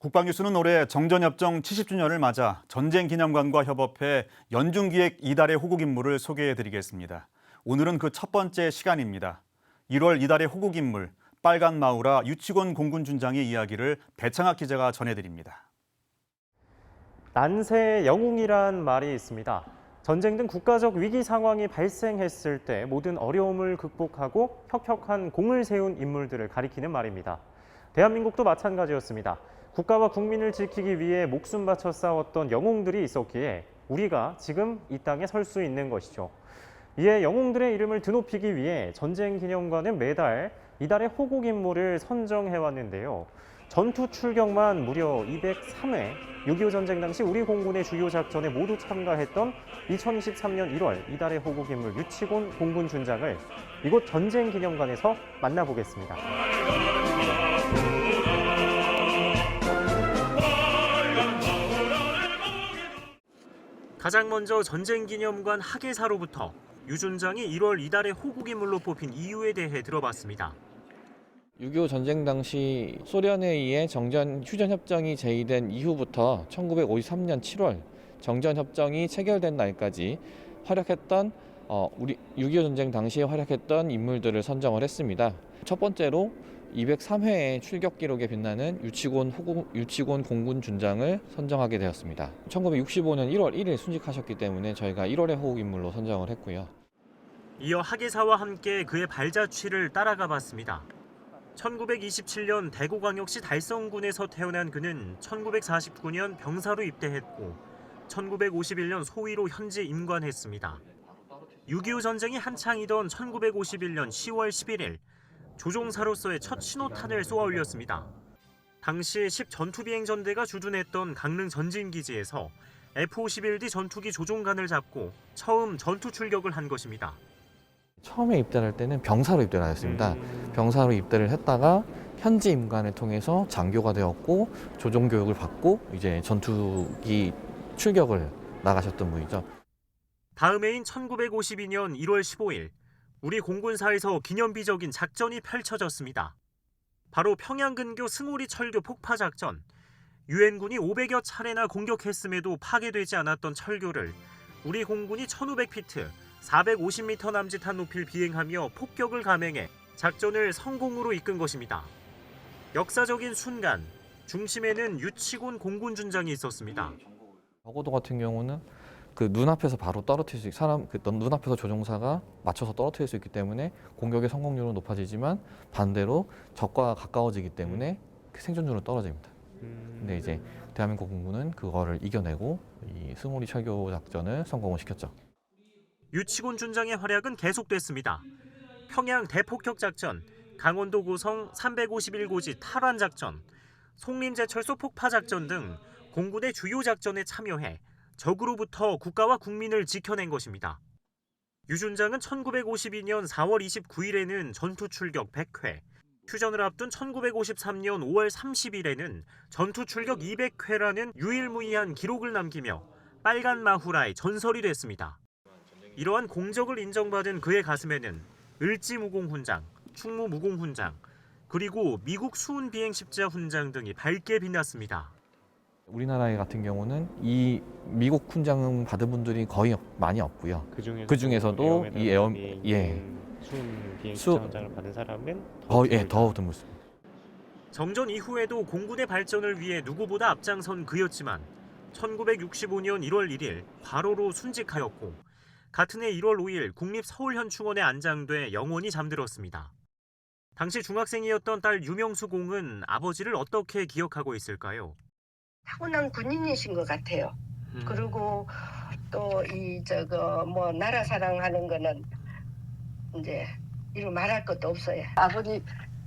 국방뉴스는 올해 정전협정 70주년을 맞아 전쟁기념관과 협업해 연중기획 이달의 호국 인물을 소개해드리겠습니다. 오늘은 그 첫 번째 시간입니다. 1월 이달의 호국 인물, 빨간 마우라 유치곤 공군준장의 이야기를 배창학 기자가 전해드립니다. 난세의 영웅이란 말이 있습니다. 전쟁 등 국가적 위기 상황이 발생했을 때 모든 어려움을 극복하고 혁혁한 공을 세운 인물들을 가리키는 말입니다. 대한민국도 마찬가지였습니다. 국가와 국민을 지키기 위해 목숨 바쳐 싸웠던 영웅들이 있었기에 우리가 지금 이 땅에 설 수 있는 것이죠. 이에 영웅들의 이름을 드높이기 위해 전쟁기념관은 매달 이달의 호국 인물을 선정해왔는데요. 전투 출격만 무려 203회, 6.25 전쟁 당시 우리 공군의 주요 작전에 모두 참가했던 2023년 1월 이달의 호국 인물 유치곤 공군준장을 이곳 전쟁기념관에서 만나보겠습니다. 가장 먼저 전쟁기념관 학예사로부터 유 준장이 1월 이달의 호국 인물로 뽑힌 이유에 대해 들어봤습니다. 6.25 전쟁 당시 소련에 의해 휴전협정이 제의된 이후부터 1953년 7월 정전협정이 체결된 날까지 활약했던 우리 6.25 전쟁 당시에 활약했던 인물들을 선정을 했습니다. 첫 번째로 203회의 출격 기록에 빛나는 유치곤 공군 준장을 선정하게 되었습니다. 1965년 1월 1일 순직하셨기 때문에 저희가 1월의 호국 인물로 선정을 했고요. 이어 학예사와 함께 그의 발자취를 따라가 봤습니다. 1927년 대구광역시 달성군에서 태어난 그는 1949년 병사로 입대했고 1951년 소위로 현재 임관했습니다. 6.25 전쟁이 한창이던 1951년 10월 11일 조종사로서의 첫 신호탄을 쏘아 올렸습니다. 당시 10전투비행전대가 주둔했던 강릉 전진기지에서 F-51D 전투기 조종관을 잡고 처음 전투 출격을 한 것입니다. 처음에 입대를 할 때는 병사로 입대를 하였습니다. 병사로 입대를 했다가 현지 임관을 통해서 장교가 되었고 조종 교육을 받고 이제 전투기 출격을 나가셨던 분이죠. 다음 해인 1952년 1월 15일 우리 공군사에서 기념비적인 작전이 펼쳐졌습니다. 바로 평양 근교 승오리 철교 폭파 작전. 유엔군이 500여 차례나 공격했음에도 파괴되지 않았던 철교를 우리 공군이 1500피트, 450m 남짓한 높이를 비행하며 폭격을 감행해 작전을 성공으로 이끈 것입니다. 역사적인 순간, 중심에는 유치곤 공군준장이 있었습니다. 적어도 같은 경우는 그 눈앞에서 바로 떨어뜨릴 수 눈앞에서 조종사가 맞춰서 떨어뜨릴 수 있기 때문에 공격의 성공률은 높아지지만 반대로 적과 가까워지기 때문에 생존율은 떨어집니다. 근데 이제 대한민국 공군은 그거를 이겨내고 이 승오리 철교 작전을 성공을 시켰죠. 유치곤 준장의 활약은 계속됐습니다. 평양 대폭격 작전, 강원도 고성 351고지 탈환 작전, 송림제철소 폭파 작전 등 공군의 주요 작전에 참여해 적으로부터 국가와 국민을 지켜낸 것입니다. 유 준장은 1952년 4월 29일에는 전투 출격 100회, 휴전을 앞둔 1953년 5월 30일에는 전투 출격 200회라는 유일무이한 기록을 남기며 빨간 마후라의 전설이 됐습니다. 이러한 공적을 인정받은 그의 가슴에는 을지무공훈장, 충무무공훈장, 그리고 미국 수훈비행십자 훈장 등이 밝게 빛났습니다. 우리나라 같은 경우는 이 미국 훈장을 받은 분들이 거의 많이 없고요. 그 중에서도 이 수훈 비행십자 훈장을 받은 사람은 더 드물습니다. 정전 이후에도 공군의 발전을 위해 누구보다 앞장선 그였지만 1965년 1월 1일 과로로 순직하였고 같은 해 1월 5일 국립서울현충원에 안장돼 영원히 잠들었습니다. 당시 중학생이었던 딸 유명수 공은 아버지를 어떻게 기억하고 있을까요? 타고난 군인이신 것 같아요. 그리고 또 나라 사랑하는 거는 이제 이루 말할 것도 없어요.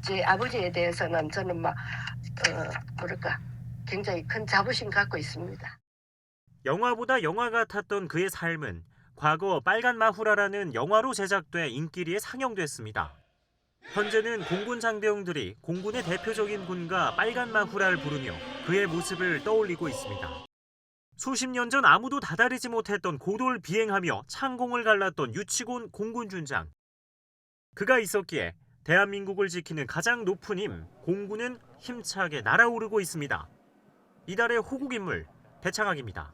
제 아버지에 대해서는 저는 굉장히 큰 자부심 갖고 있습니다. 영화보다 영화 같았던 그의 삶은 과거 빨간 마후라라는 영화로 제작돼 인기리에 상영됐습니다. 현재는 공군 장병들이 공군의 대표적인 군가 빨간 마후라를 부르며 그의 모습을 떠올리고 있습니다. 수십 년 전 아무도 다다르지 못했던 고도를 비행하며 창공을 갈랐던 유치곤 공군준장. 그가 있었기에 대한민국을 지키는 가장 높은 힘, 공군은 힘차게 날아오르고 있습니다. 이달의 호국 인물 배창학입니다.